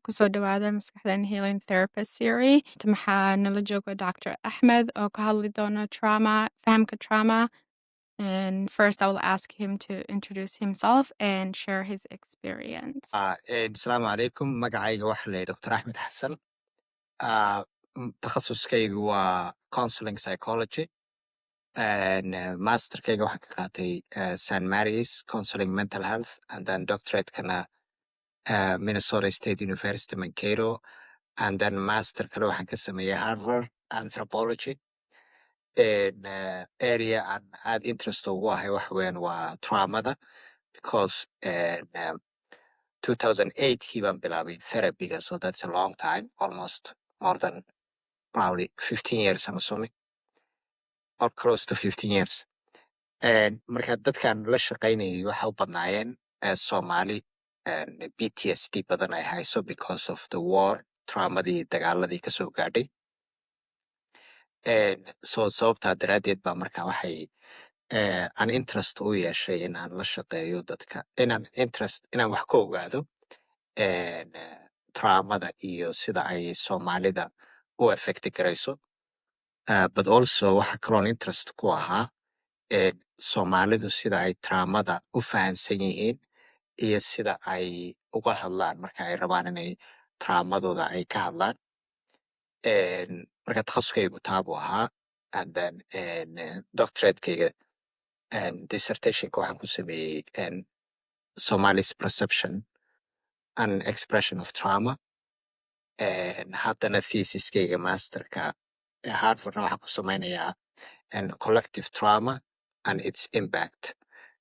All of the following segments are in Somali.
kusoo dhawaada Maskaxdan Healing Therapist Series. Waxaa nala jooga Dr. Ahmed oo ka hadli doona fahamka trauma. And first I will ask him to introduce himself and share his experience. Asalaamu calaykum magacayga waxa la Dr. Axmed Xasan. Takhasuskaygu waa counseling psychology. Masterkayga waxaan ka qaatay St. Mary's counseling mental health and then doctorate-kana Minnesota State University Mankato and then master kale waxaan ka sameeyay Harvard anthropology. Area aan aad interest ugu ahay waxa weeyaan waa traumada because 2008 kii baan bilaabay therapyga, so that's a long time, almost more than probably 15 years I'm assuming, or close to 15 years. Marka dadkan la shaqaynayay waxa u badnaayeen Somali and PTSD badan ay hayso because of the war, traumadii dagaaladii kasoo gaadhay. So sababtaa daraaddeed baa marka waxay an interest u yeeshay in aan la shaqeeyo dadka, inaan wax ka ogaado traumada iyo sida ay Soomaalida u affect garayso. But also waxa kaloon interest ku ahaa Soomaalidu sida ay traumada u fahansan yihiin iyo sida ay uga hadlaan marka ay rabaan inay traumadooda ay ka hadlaan. Marka takhasuskaygu taa buu ahaa, and then doctorate-kayga dissertation-ka waxaan ku sameeyey Somali's perception and expression of trauma. Haddana thesiskayga masterka Harvardna waxaan ku sameynayaa collective trauma and its impact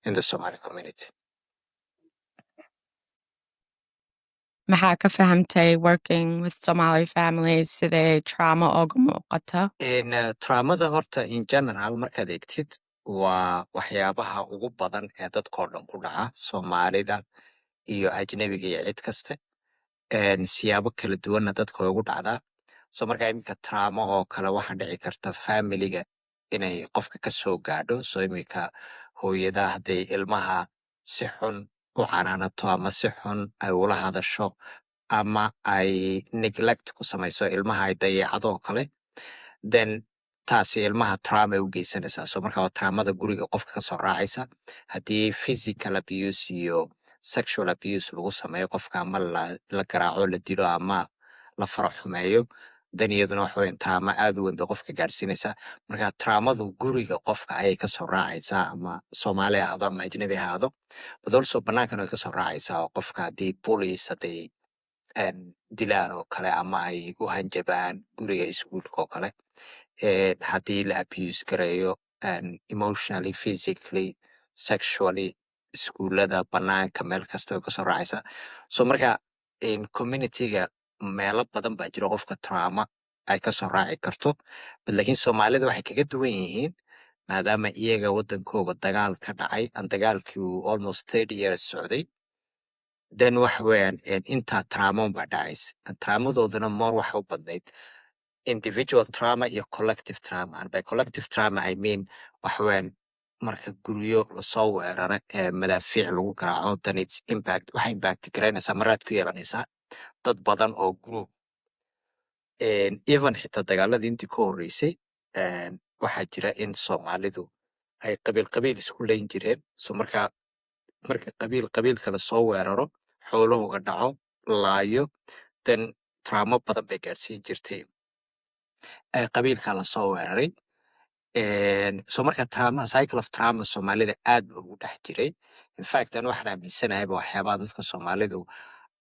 in the Somali community. Maxaa ka fahamtay working with Somali families siday trauma uga muuqato? Traumada horta in general markaad eegtid waa waxyaabaha ugu badan ee dadkoo dhan ku dhaca Soomaalida iyo ajnabiga iyo cid kaste. Siyaabo kala duwanna dadka way ugu dhacdaa. So marka iminka trauma oo kale waxa dhici karta familiga inay qofka ka soo gaadho. So iminka hooyada hadday ilmaha si xun u canaanato ama si xun ay ula hadasho ama ay neglect ku samayso ilmaha ay dayacado oo kale, then taasi ilmaha trauma ay u geysanaysaa. So marka waa traumada guriga qofka ka soo raacaysa. Haddii physical abuse iyo sexual abuse lagu sameeyo qofka ama la garaaco, la dilo ama la faro xumeeyo, then iyaduna waxa weeyaan trauma aad u weyn bay qofka gaarsiinaysaa. Marka traumadu guriga qofka ayay ka soo raacaysaa, ama Soomaali ha ahaado ama ajnabi ha ahaado, but also banaankan way ka soo raacaysaa oo qofka haddii police hadday dilaan oo kale ama ay u hanjabaan guriga iskuulka oo kale, haddii la abuse gareeyo emotionally, physically, sexually, iskuulada banaanka meel kasta way ka soo raacaysaa. So marka community-ga meelo badan baa jiro qofka trauma ay ka soo raaci karto, but laakiin Soomaalida waxay kaga duwan yihiin maadaama iyaga wadankooga dagaal ka dhacay, and dagaalkii uu almost 30 years socday, then waxa weeyaan intaa trauma baa dhacaysa. Traumadoodana more waxa u badnayd individual trauma iyo collective trauma. And by collective trauma I mean waxa weeyaan marka guryo lasoo weerara madaafiic lagu garaaco, then its impact waxay impact garaynaysaa maraad ku yeelanaysaa dad badan oo group. Even xitaa dagaaladii intii ka horreysay waxaa jira in Soomaalidu ay qabiil isku leyn jireen. So marka qabiil kale soo weeraro, xoolahooga dhaco, laayo, then trauma badan bay gaarsiin jirtay qabiilka la soo weeraray. So marka trauma, cycle of trauma Soomaalida aad buu ugu dhex jiray. In fact aan waxaan aaminsanahay waxyaabaha dadka Soomaalidu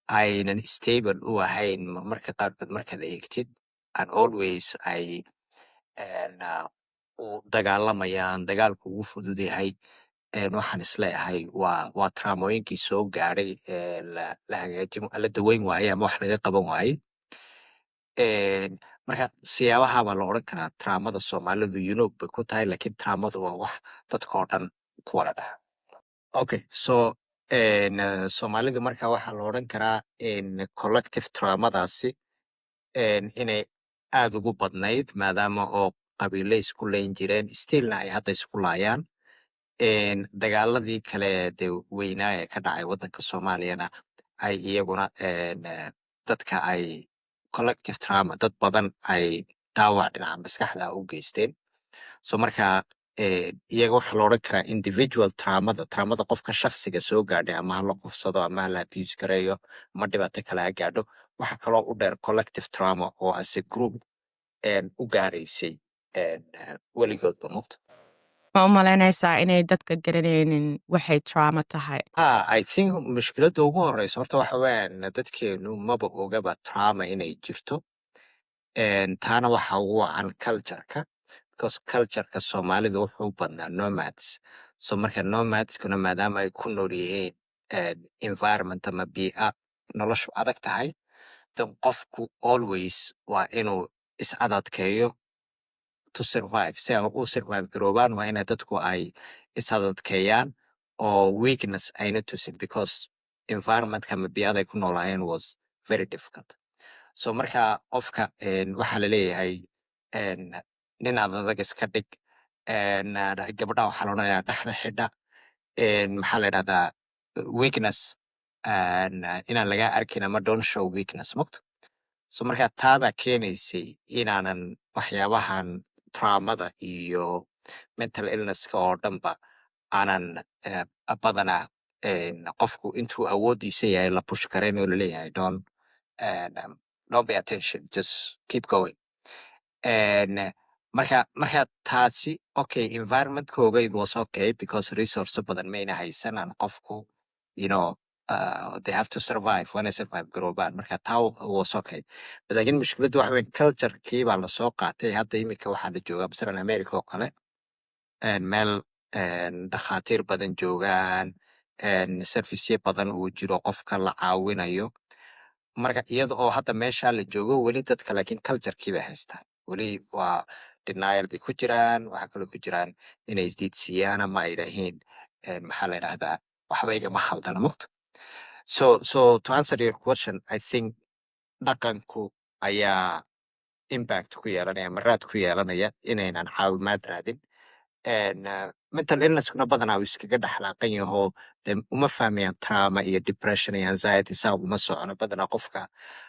aynan stable u ahayn marka qaarkood markaad eegtid, and always ay u dagaalamayaan, dagaalku ugu fudud yahay. Waxaan isleeyahay waa traumooyinkii soo gaadhay la daweyn waaye ama wax laga qaban waaye. Marka siyaabaha baa la odhan karaa traumada Soomaalidu unique bay ku tahay, laakiin traumadu waa wax dadkoo dhan ku wada dhaca. Okay, so Soomaalidu marka waxaa la odhan karaa collective traumadaasi inay aad ugu badnayd maadaama oo qabiile isku leyn jireen, stillna ay hadda isku laayaan. Dagaaladii kale dee weynaa ee ka dhacay wadanka Soomaaliyana ay iyaguna dadka ay collective trauma dad badan ay dhaawac dhinaca maskaxda u geysteen. So marka iyaga waxaa la odhan karaa individual traumada qofka shakhsiga soo gaadhay ama ha la qufsado ama ha la abuse gareeyo ama dhibaato kale ha gaadho. Waxaa kaloo u dheer collective trauma oo as a group u gaadhaysay weligoodba muuqda. Ma u malaynaysaa inay dadka garanaynin waxay trauma tahay? I think mushkiladda ugu horeysa horta waxa weeyaan dadkeenu maba ogaba trauma inay jirto. Taana waxa ugu wacan culture-ka, because culture-ka Soomaalidu wuxuu u badnaa nomads. So marka nomadskuna maadaama ay ku nool yihiin environment ama bii'a noloshu adag tahay, dan qofku always waa inuu is adadkeeyo to survive. Si ay u survive garoobaan waa inay dadku ay is adadkeeyaan oo weakness ayna tusin, because environmentka ama bii'ada ay ku noolaayeen was very difficult. So marka qofka waxaa la leeyahay nin adag iska dhig, gabadha waxaa la odhanayaa dhexda xidha, maxaa la yidhahdaa weakness inaan laga arkin ama don't show weakness mogto. So marka taabaa keenaysay inaanan waxyaabahan traumada iyo mental illnesska oo dhanba aanan badanaa qofku intuu awoodiisa yahay la push karayn oo laleeyahay don't pay attention, just keep going. Marka taasi okay, environmentkooga it was okay because resource badan mayna haysan aan qofku they have to survive when they survive garoobaan. Marka taa was okay. Laakiin mushkiladdu waxa weyn culture-kii baa lasoo qaatay. Hadda imika waxaa la joogaa masalan America oo kale, meel dhakhaatiir badan joogaan, serviceyo badan uu jiro qofka la caawinayo. Marka iyada oo hadda meesha la joogo weli dadka laakiin culture-kii bay haystaan. Weli waa denial bay ku jiraan, waxaa kaloo ku jiraan inay isdiidsiiyaan ama ay dhahiin maxaa la yidhahdaa waxba igama khaldana mogto. So to answer your question, I think dhaqanku ayaa impact ku yeelanaya ama raad ku yeelanaya inaynan caawimaad raadin. Mental illnesskuna badanaa uu iskaga dhexlaaqan yaho de uma fahmayaan trauma iyo depression iyo anxiety saa uma socono. Badanaa qofka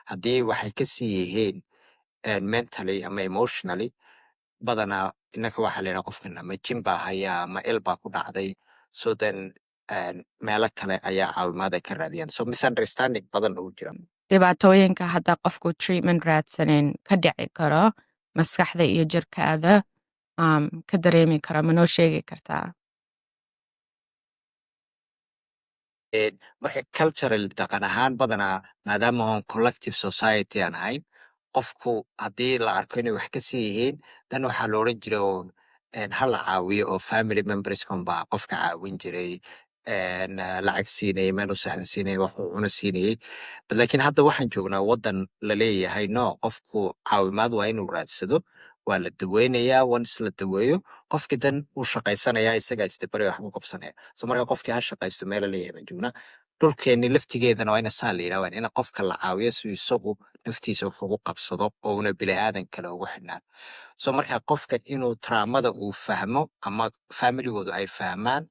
haddii waxay kasii yihiin mentally ama emotionally, badanaa innaka waxaa la yidhaha qofkan ama jin baa haya ama il baa ku dhacday. So then meelo kale ayaa caawimaad ay ka raadiyaan. So misunderstanding badan uu jira. Dhibaatooyinka hadda qofku treatment raadsanin ka dhici karo maskaxda iyo jirkaada ka dareemi kara, ma noo sheegi kartaa? Marka cultural dhaqan ahaan badanaa maadaama oon collective society aan ahayn, qofku haddii la arko inay wax kasii yihiin dan waxaa la odhan jiray oon ha la caawiyo oo family memberskan baa qofka caawin jiray, lacag siinayay, meel u saxan siinayay, wax uu cuna siinayay. Laakiin hadda waxaan joognaa waddan la leeyahay no, qofku caawimaad waa inuu raadsado, waa la daweynayaa, once la daweeyo qofki dan uu shaqaysanayaa, isagaa isdabari waxbuu qabsanaya. So marka qofkii ha shaqaysto meel la leeyahay baan joognaa. Dhulkeenni laftigeedana waa ina saa la yidhaha, waa ina qofka la caawiyo si isagu naftiisa wax ugu qabsado oo una bini'aadan kale ugu xidhnaan. So marka qofka inuu traumada uu fahmo ama familigoodu ay fahmaan,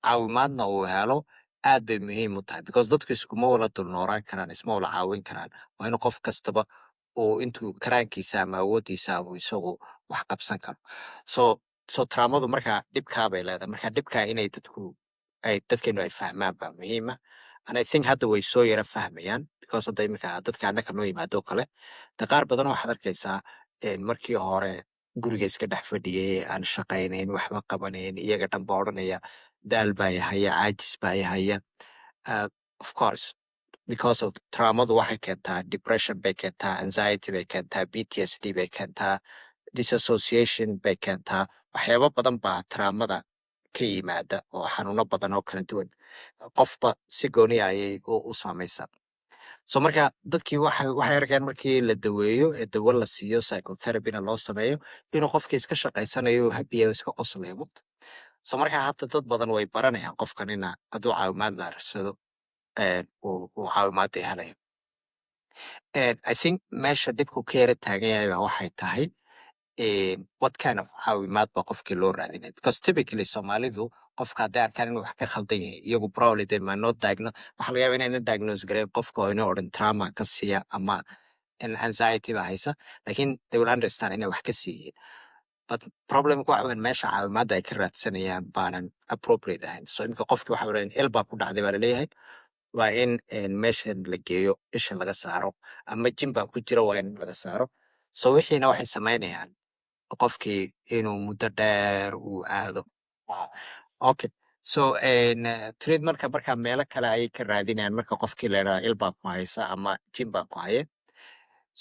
caawimaadna uu helo, aad bay muhiim u tahay, because dadku iskuma wala dulnooraan karaan, isma wala caawin karaan. Waa inuu qof kastaba uu intuu karaankiisa ama awoodiisa uu isagu wax qabsan karo. So traumadu marka dhibkaa bay leedahay. Marka dhibkaa inay dadkeenu ay fahmaan baa muhiima. And I think hadda way soo yara fahmayaan, because hadda imika dadka annaka noo yimaado kale, de qaar badan waxaad arkaysaa markii hore guriga iska dhex fadhiyay, aan shaqaynayn, waxba qabanayn, iyaga dhan baa odhanaya daal baa yahaya, caajis baa yahaya. Of course, because of traumadu waxay keentaa depression bay keentaa, anxiety bay keentaa, PTSD bay keentaa, disassociation bay keentaa. Waxyaabo badan baa traumada ka yimaada oo xanuuno badan oo kala duwan. Qofba si gooni ayay u saamaysaa. So marka dadkii waxay arkeen markii la daweeyo ee dawo la siiyo psychotherapyna loo sameeyo inuu qofkii iska shaqaysanayo happy iska qoslayo mugta. So marka hadda dad badan way baranayaan qofkan ina hadduu caawimaad la arsado uu caawimaad helayo. I think meesha dhibku ka yara taagan yahay baa waxay tahay what kind of caawimaad baa qofkii loo raadinaya, because typically Soomaalidu qofka hadday arkaan inuu wax ka khaldan yahay iyagu probably they might not waxaa laga yaabaa inayna diagnose gareyn qofka oo ina odhan trauma ka siiya ama anxiety ba haysa lakin they will understand inay wax ka siiyiin but problemka waxa weyn meesha caawimaadda ay ka raadsanayaan baanan appropriate ahayn so iminka qofki waxa weyn il baa ku dhacday baa laleeyahay waa in meeshan la geeyo isha laga saaro ama jin baa ku jira waa in laga saaro so wixiina waxay samaynayaan qofkii inuu muddo dheer uu aado okay so treatmentka marka meelo kale ayay ka raadinayaan marka qofkii la yidhahda il baa ku haysa ama jin baa ku haye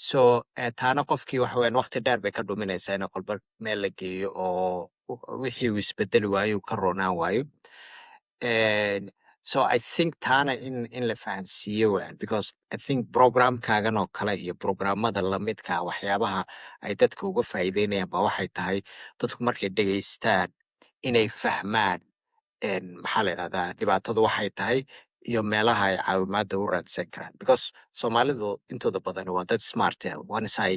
so taana qofkii waxa weyan waqti dheer bay ka dhuminaysaa in kolba meel la geeyo oo wixii uu isbedeli waayo uu ka roonaan waayo so I think taana in la fahansiiyo weyan because I think programkaagan oo kale iyo programmada lamidka waxyaabaha ay dadka uga faa'iideynayaan ba waxay tahay dadku markay dhegaystaan inay fahmaan maxaa la yidhahdaa dhibaatadu waxay tahay iyo meelaha ay caawimaadda u raadsan karaan because soomaalidu intooda badan waa dad smart once ay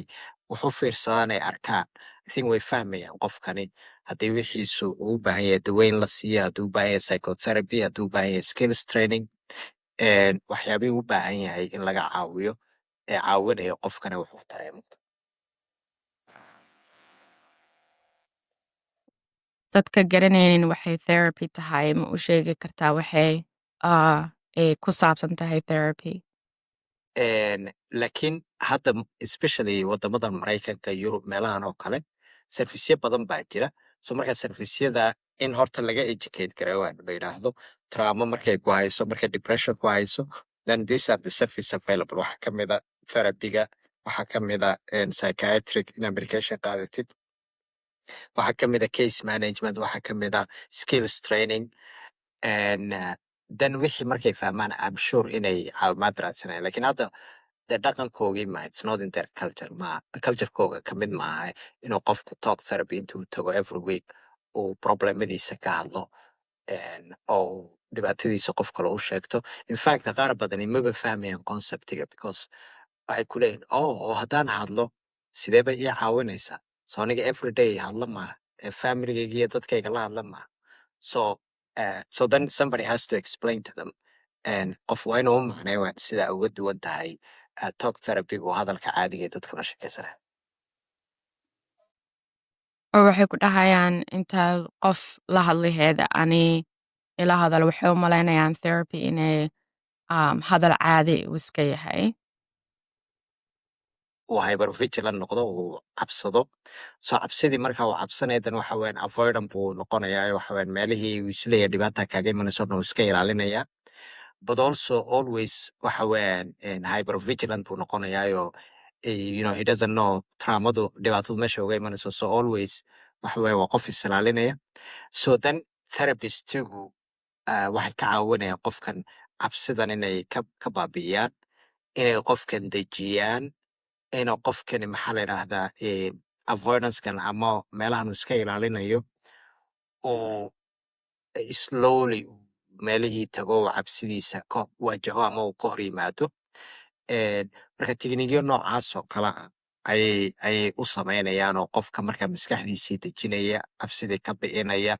wax u fiirsadaan ay arkaan I think way fahmayaan qofkani haddii wixiisu uu u baahan yahay daweyn la siiya hadduu u baahan yahay psychotherapy hadduu u baahan yahay skills training waxyaabihii u baahan yahay in laga caawiyo ee caawinayo qofkani wuxuu dareemo Dadka garanaynin waxay therapy tahay ma u sheegi kartaa waxay ay ku saabsan tahay therapy? Lakin hadda especially wadamadan Maraykanka, Yurub meelahan oo kale serviceya badan baa jira so marka serviceyada in horta laga educate gareeyo waa la yidhaahdo trauma markay ku hayso markay depression ku hayso then these are the service available waxaa kamid a therapiga waxaa kamid a psychiatric inaad medication qaadatid waxaa kamid a case management waxaa kamid a skills training and then wixii markay fahmaan I'm sure inay caawimaad raadsanayaan lakin hadda dee dhaqankoogii ma it's not in their culture ma culturekooga kamid maaha inuu qofku talk therapy intuu tago every week uu problemadiisa ka hadlo oo dhibaatadiisa qof kale u sheegto in fact qaar badani maba fahmayaan conceptiga because waxay ku leeyihin oo haddaan hadlo sidee bay ii caawinaysaa so aniga everyday hadla maaha familygayga iyo dadkayga la hadla maaha so then somebody has to explain to them qof waa inuu u macneeyo sida uga duwan tahay talk therapyga oo hadalka caadiga ee dadka la shaqaysanaya Oo waxay ku dhahayaan intaad qof la hadlaheeda ani ila hadal waxay u malaynayaan therapy inay hadal caadi uu iska yahay. uu hypervigilant noqdo uu cabsado so cabsidii marka uu cabsanaya dan waxa weyan avoidant buu noqonayaa waxa weyan meelihii uu isleeyahay dhibaata kaaga imanayso dhan uu iska ilaalinaya but also always waxa weyan hypervigilant buu noqonayaayo you know he doesn't know traumadu dhibaatadu meesha uga imanayso so always waxa weyan waa qof is ilaalinaya so then therapistigu waxay ka caawinayaan qofkan cabsidan inay ka baabi'iyaan inay qofkan dejiyaan inuu qofkani maxaa la yidhaahdaa avoidancekan ama meelahan uu iska ilaalinayo uu slowly meelihii tago uu cabsidiisa ka wajaho ama uu ka hor yimaado marka tiknikyo noocaas oo kale ah ayay u samaynayaan oo qofka marka maskaxdiisii dejinaya cabsidii ka bi'inaya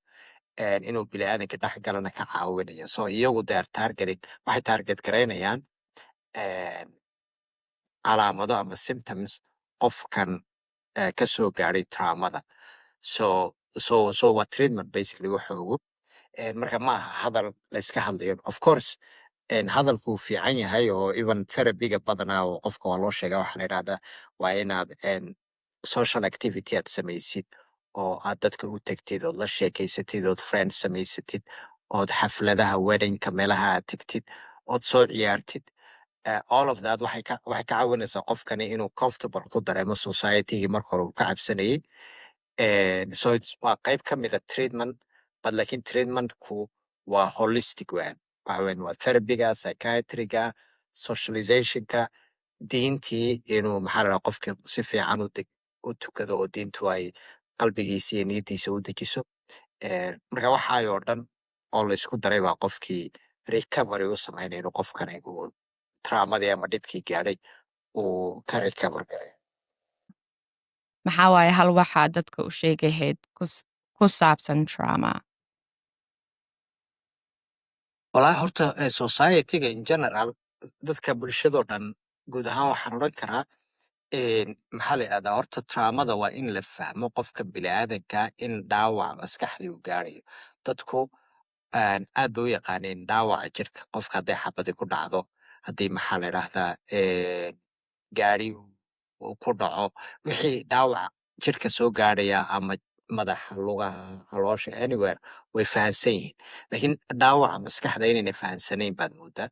inuu biniaadanka dhex galana ka caawinaya so iyagu they are targeting waxay target garaynayaan calaamado ama symptoms qofkan kasoo gaadhay traumada so waa treatment basically waxoogu marka ma aha hadal la iska hadlayo of course hadalku uu fiican yahay oo even therapyga badanaa oo qofka waa loo sheega waxaa la yidhahdaa waa inaad social activity aad samaysid oo aad dadka u tegtid ood la sheekeysatid ood friends samaysatid ood xafladaha weddingka meelaha aad tegtid ood soo ciyaartid all of that waxay ka caawinaysaa qofkani inuu comfortable ku dareemo societygii marka hore uu ka cabsanayay so waa qayb ka mida treatment but lakin treatmentku waa holistic weyan waxa weyan waa therapyga psychiatryga socializationka diintii inuu maxaa la dhaha qofki si fiican u tukado oo diintu ay qalbigiisa iyo niyadiisa u dejiso marka waxaayoo dhan oo la isku daray baa qofkii recovery u samaynaya inuu qofkani uu traumadii ama dhibkii gaadhay uu ka recover garay Maxaa waaye hal waxaa dadka u sheegahayd ku saabsan trauma? Walahi horta society-ga in general dadka bulshado dhan guud ahaan waxaan odhan karaa maxaa la yidhahdaa horta traumada waa in la fahmo qofka bini'aadanka in dhaawac maskaxdii uu gaarayo. Dadku aad bay u yaqaaneen dhaawaca jirka qofka hadday xabadi ku dhacdo, haddii maxaa la yidhahdaa gaari uu ku dhaco, wixii dhaawac jirka soo gaaraya ama madaxa, lugaha, caloosha, anywhere way fahansan yihiin. Laakiin dhaawaca maskaxda inaynay fahansanayn baad moodaa.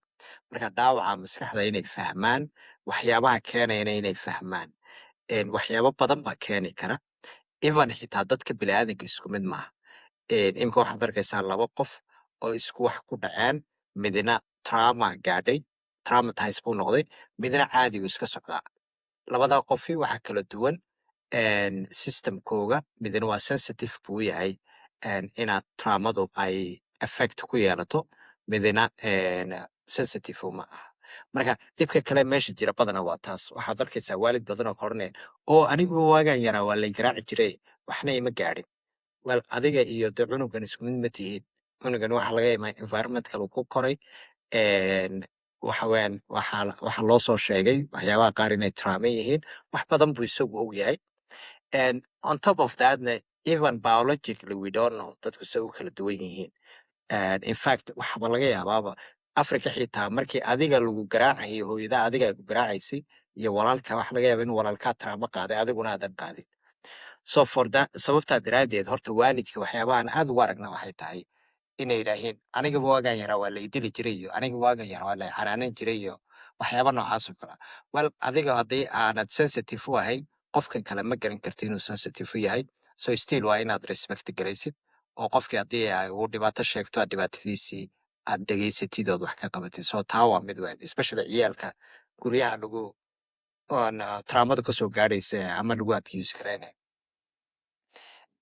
Marka dhaawaca maskaxda inay fahmaan, waxyaabaha keenayana inay fahmaan. Waxyaabo badan baa keeni kara. Even xitaa dadka bini'aadanka isku mid maaha. Imika waxaad arkaysaa 2 qof oo isku wax ku dhaceen, midna trauma gaadhay, traumatized buu noqday, midna caadi buu iska socdaa. Labadaa qofi waxa kala duwan systemkooga, midna waa sensitive buu u yahay inaad traumadu ay effect ku yeelato, midna sensitive uma aha. Marka dhibka kale meesha jira badanaa waa taas. Waxaad arkaysaa waalid badan oo ka odhanaya, oo aniguba waagaan yaraa waa lay garaaci jiray, waxna ima gaadhin. Well, adiga iyo dee cunugan isku mid ma tihiin. Cunugan waxa laga yaabaa environmentka uu ku koray, waxa weeyaan waxa loo soo sheegay waxyaabaha qaar inay trauma yihiin, wax badan buu isagu og yahay. On top of that-na even biologically we don't know dadku say u kala duwan yihiin. In fact waxaba laga yaabaaba Africa xitaa markii adiga lagu garaacayo, hooyadaa adiga ku garaacaysay iyo walaalka, waxa laga yaabaa in walaalkaa trauma qaaday adiguna aadan qaadin. So for that sababtaa daraaddeed horta waalidka waxyaabahan aad ugu aragna waxay tahay inay yidhaahiin anigaba waagaan yaraa waa lay dili jiray iyo anigaba waagaan yaraa waa lay xanaanan jiray iyo waxyaaba noocaas oo kale ah. Well, adiga haddii aanad sensitive u ahayn, qofkan kale ma garan kartid inuu sensitive u yahay. So still waa inaad respect garaysid oo qofkii haddii uu dhibaato sheegto aad dhibaatadiisii aad dhegaysatid ood wax ka qabatid. So taa waa mid weyn, especially ciyaalka guryaha lagu traumada kasoo gaadhaysa ama lagu abuse garaynayo.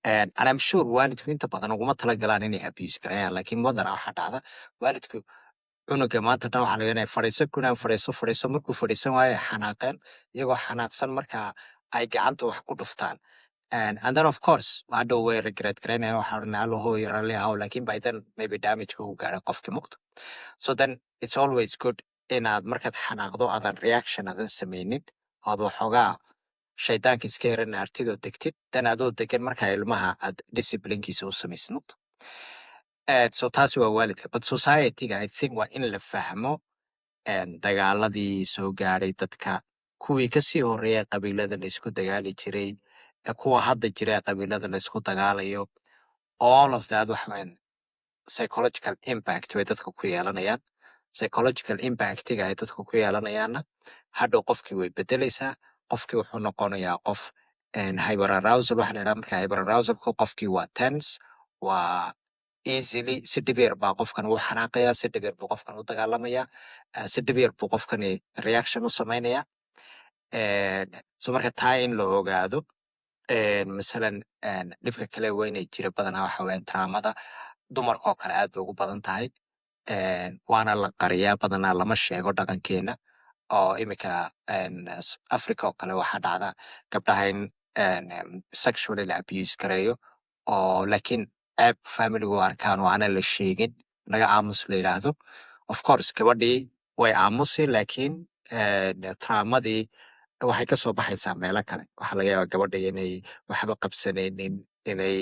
And I'm sure waalidku inta badan uguma talagalaan inay abuse garayaan, laakiin badanaa waxaa dhacda waalidku cunuga maanta dhan waxaa laga yaabaa inay fadhiiso markuu fadhiisan waayo ay xanaaqeen, iyagoo xanaaqsan markaa ay gacanta wax ku dhuftaan. And then of course hadhow way regret garaynayaan, waxaa odhanaya allo hooyo ralli ahow, laakiin by then maybe damage uu gaadhay qofkii mugta. So then it's always good inaad markaad xanaaqdo aadan reaction aadan samaynin, ood waxoogaa shaydaanka iska yara naartidoo degtid, dan adoo degan markaa ilmaha aad disciplinekiisa u samaysid mugta. So taasi waa waalidka, but society-ga I think waa in la fahmo dagaaladii soo gaadhay dadka, kuwii kasii horreeyay qabiilada la isku dagaali jiray, kuwa hadda jira qabiilada la isku dagaalayo, all of that waxa weeyaan psychological impact way dadka ku yeelanayaan. Psychological impact-ga ay dadka ku yeelanayaanna hadhow qofkii way bedelaysaa. Qofkii wuxuu noqonayaa qof hyper arousal waxa la yidhaha. Marka hyper arousalku qofkii waa tense, waa easily si dhib yar baa qofkan u xanaaqayaa, si dhib yar buu qofkan u dagaalamayaa, si dhib yar buu qofkani reaction u samaynayaa. So marka taa in la ogaado, masalan dhibka kale weynay jira badanaa waxa weeyaan traumada dumarka oo kale aad bay ugu badan tahay. Waana la qariyaa badanaa lama sheego dhaqankeena, oo imika Africa oo kale waxaa dhacda gabdhaha in sexually la abuse gareeyo, oo laakiin ceeb familigu arkaan oo aanan la sheegin, laga aamus la yidhaahdo. Of course gabadhii way aamusi, laakiin traumadii waxay kasoo baxaysaa meelo kale. Waxaa laga yaabaa gabadha inay waxba qabsanaynin, inay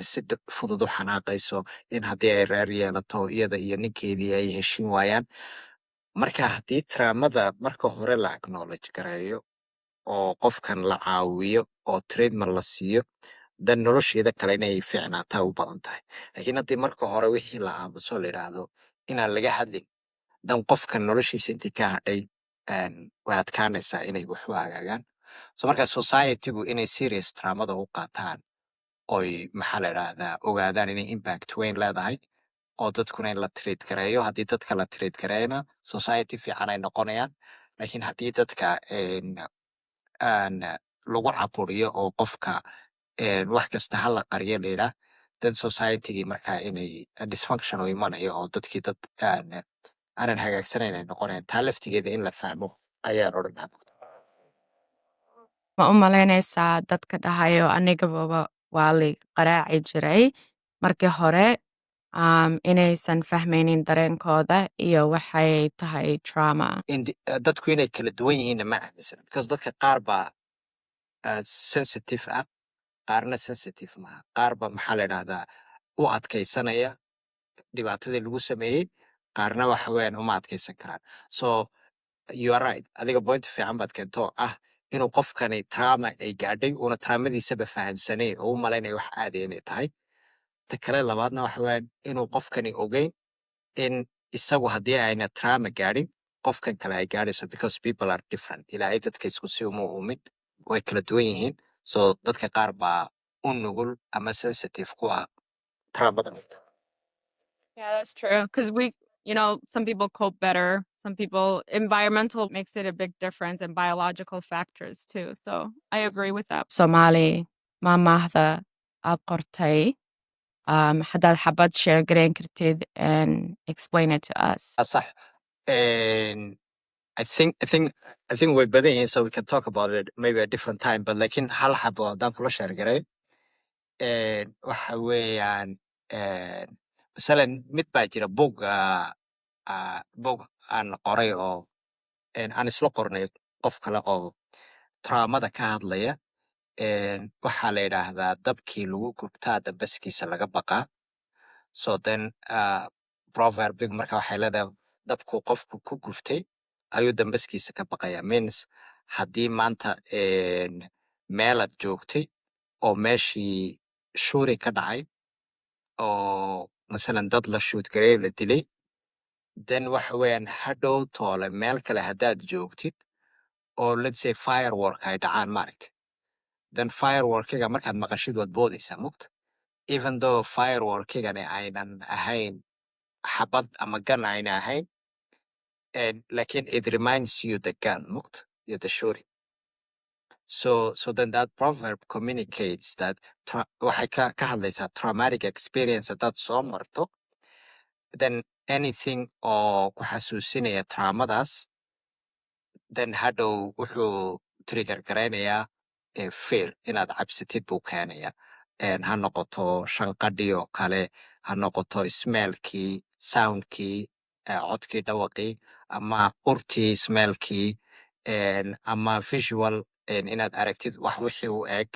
si fudud u xanaaqayso, in haddii ay reer yeelato iyada iyo ninkeedii ay heshin waayaan. Marka haddii traumada marka hore la acknowledge gareeyo oo qofkan la caawiyo oo treatment la siiyo, dan nolosheeda kale inay fiicnaataa u badan tahay. Laakiin haddii marka hore wixii la aamuso la yidhaahdo inaan laga hadlin, dan qofkan noloshiisa intii ka hadhay way adkaanaysaa inay wax u hagaagaan. So marka society-gu inay serious traumada u qaataan, oy maxaa la yidhaahdaa ogaadaan inay impact weyn leedahay, oo dadkuna in la treat gareeyo. Haddii dadka la treat gareeyana society fiican ay noqonayaan. Laakiin haddii dadka lagu caburiyo oo qofka wax kasta ha la qariyo la yidhaah, then society-gii markaa inay dysfunction u imanayo oo dadkii dad aanan hagaagsanayn ay noqonayaan. Taa laftigeeda in la fahmo ayaan odhan lahaa. Ma u malaynaysaa dadka dhahayo anigaba waa lay qaraaci jiray markii hore inaysan fahmaynin dareenkooda iyo waxay tahay trauma. dadku inay kala duwan yihiinna ma aaminsan because dadka qaar baa sensitive ah qaarna sensitive maaha qaar ba maxaa la idhahdaa u adkaysanaya dhibaatadii lagu sameeyey qaarna waxa weeyaan uma adkaysan karaan so you are right adiga point fiican baad keento ah inuu qofkani trauma ay gaadhay una traumadiisaba fahansanayn oo u malaynaya wax caadi inay tahay ta kale labaadna waxa weeyaan inuu qofkani ogeyn in isagu haddii ayna trauma gaadhin qofkan kale ay gaadhayso because people are different ilaahay dadka isku si uma uumin way kala duwan yihiin so dadka qaar baa u nugul ama sensitive ku ah traumada Yeah, that's true. Because some people cope better. Some people, environmental makes it a big difference and biological factors too. So I agree with that. Somali, mamahda aad qortay. Haddaad xabad share gareyn kartid and explain it to us. صح and I think way badan yihiin so we can talk about it maybe a different time but lakin hal xabo haddaan kula share garay waxa weeyaan masalan mid baa jira bog aan qoray oo aan isla qornay qof kale oo traumada ka hadlaya waxaa la yidhaahdaa dabkii lagu gubtaa dambaskiisa laga baqaa so then proverbig marka waxay leedahay dabku qofku ku gubtay ayuu dambaskiisa ka baqaya means haddii maanta meelaad joogtay oo meeshii shuuri ka dhacay oo masalan dad la shuudgarey la dilay then waxa weeyaan hadhow toole meel kale haddaad joogtid oo let's say firework ay dhacaan maaragta then fireworkiga markaad maqashid waad boodaysaa mugta even though fireworkigani aynan ahayn xabad ama gan ayna ahayn lakin it reminds you the gun mugta iyo the shuri so then that proverb communicates that waxay ka hadlaysaa traumatic experience haddaad soo marto then anything oo ku xasuusinaya traumadaas then hadhow wuxuu trigger garaynayaa fear inaad cabsatid buu keenaya ha noqoto shanqadhii oo kale ha noqoto smelkii soundkii codkii dhawaqii ama urtii smelkii ama visual inaad aragtid wax wixii u eg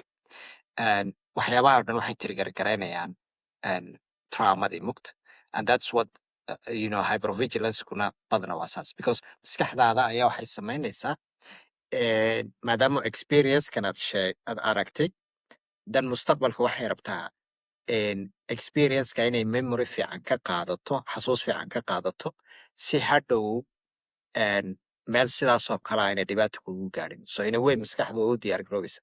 waxyaabaha o dhan waxay trigger garaynayaan traumadii mugta and that's what hypervigilance kuna badana waa saas because maskaxdaada ayaa waxay samaynaysaa maadaama experiencekan aad aragtay dan mustaqbalka waxay rabtaa experienceka inay memory fiican ka qaadato xasuus fiican ka qaadato si hadhow meel sidaasoo kale ayna dhibaata kugu gaadhin so in a way maskaxdu u diyaar garoobaysa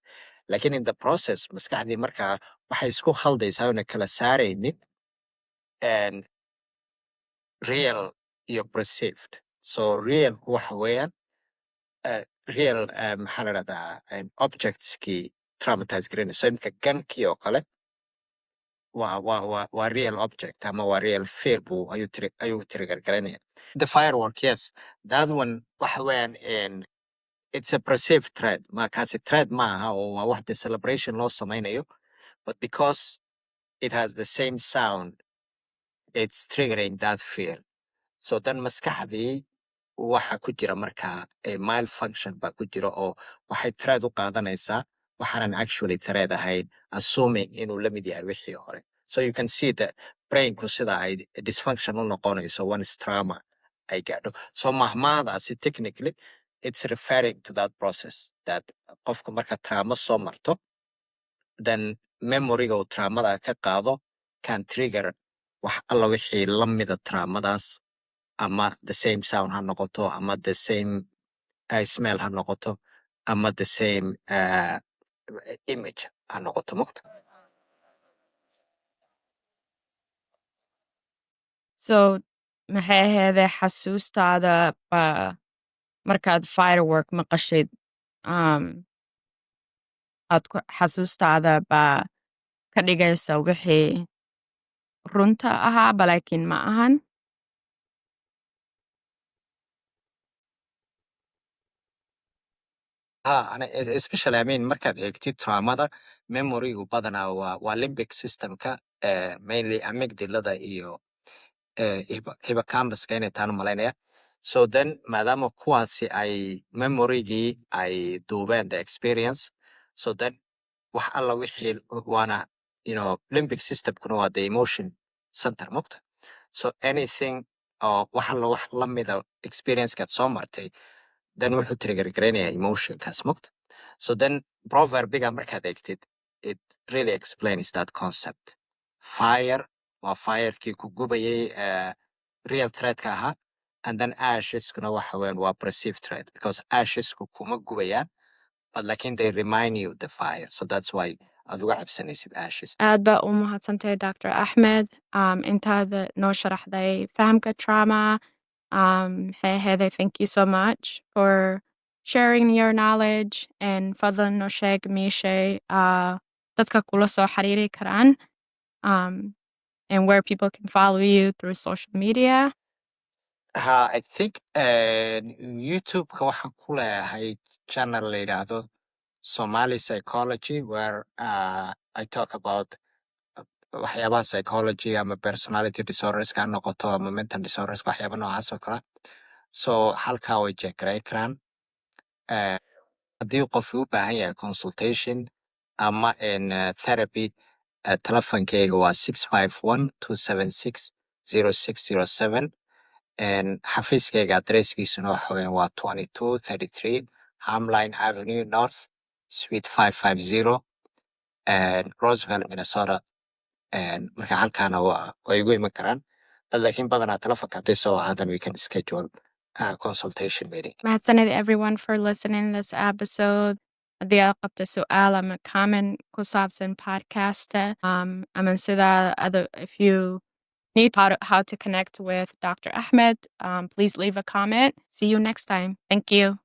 lakin in the process maskaxdii markaa waxay isku khaldaysaa una kala saaraynin real iyo perceived so realku waxa weeyaan real maxaa la dhahdaa objectskii traumatize garanaysa so imika gankii oo kale waa real object ama waa real fear buu ayuu trigger garanaya the firework yes that one waxa weeyaan it's a perceived threat kaasi threat ma aha oo waa wax de celebration loo samaynayo but because it has the same sound it's triggering that fear so then maskaxdii waxa ku jira markaa mile function baa ku jira oo waxay threat u qaadanaysaa waxaanan actually threat ahayn assuming inuu la mid yahay wixii hore so you can see the brainku sida ay dysfunction u noqonayso once trauma ay gaadho so mahmaadaasi technically it's referring to that process that qofka marka trauma soo marto then memoryga uu traumada ka qaado can trigger wax alla wixii la mida traumadaas ama the same sound ha noqoto ama the same smell ha noqoto ama the same image ha noqoto mugta So maxay ahaydee xasuustaada markaad firework maqashid xasuustaada baa ka dhigaysa wixii runta ahaa balaakiin ma ahan especially I mean markaad eegtid traumada memorygu badanaa waa limbic systemka mainly amygdalada iyo hippocampus inay taan u malaynaya so then maadaama kuwaasi ay memorygii ay duubeen the experience so then wax alla wixii waana limbic systemkuna waa the emotion center mugta so anything wax alla wax lamida experiencekaad soo martay then wuxuu trigger garaynaya emotionkaas mugta so then proverbiga markaad eegtid it really explains that concept fire waa firekii ku gubayay real threatka ahaa and then asheskuna waxa weyan waa perceived threat because ashesku kuma gubayaan but lakin they remind you the fire so that's why aad uga cabsanaysid ashes aad baa u mahadsantahay Dr. Axmed intaada noo sharaxday fahamka trauma maxay ahaydey thank you so much for sharing your knowledge and fadlan noo sheeg meeshay dadka kula soo xiriiri karaan and where people can follow you through social media I think youtube-ka waxaan ku leeyahay channel la yidhaahdo Somali psychology where I talk about waxyaabaha psychology ama personality disorderska ha noqoto ama mental disorderska waxyaaba noocaas oo kale so halkaa way jeekarayn karaan haddii qof u baahan yahay consultation ama therapy telefonkeyga waa 651-276-0607 xafiiskeyga adresskiisuna waxa weyan waa 2233 Hamline Avenue North Suite 550 Roseville Minnesota marka halkaana way igu iman karaan lakin badanaa telefonka hadday soo wacaan then we can schedule consultation meeting mahadsanid everyone for listening to this episode haddii aad qabto su'aal ama comment ku saabsan podcasta ama sida if you need how to connect with Dr. Ahmed please leave a comment see you next time thank you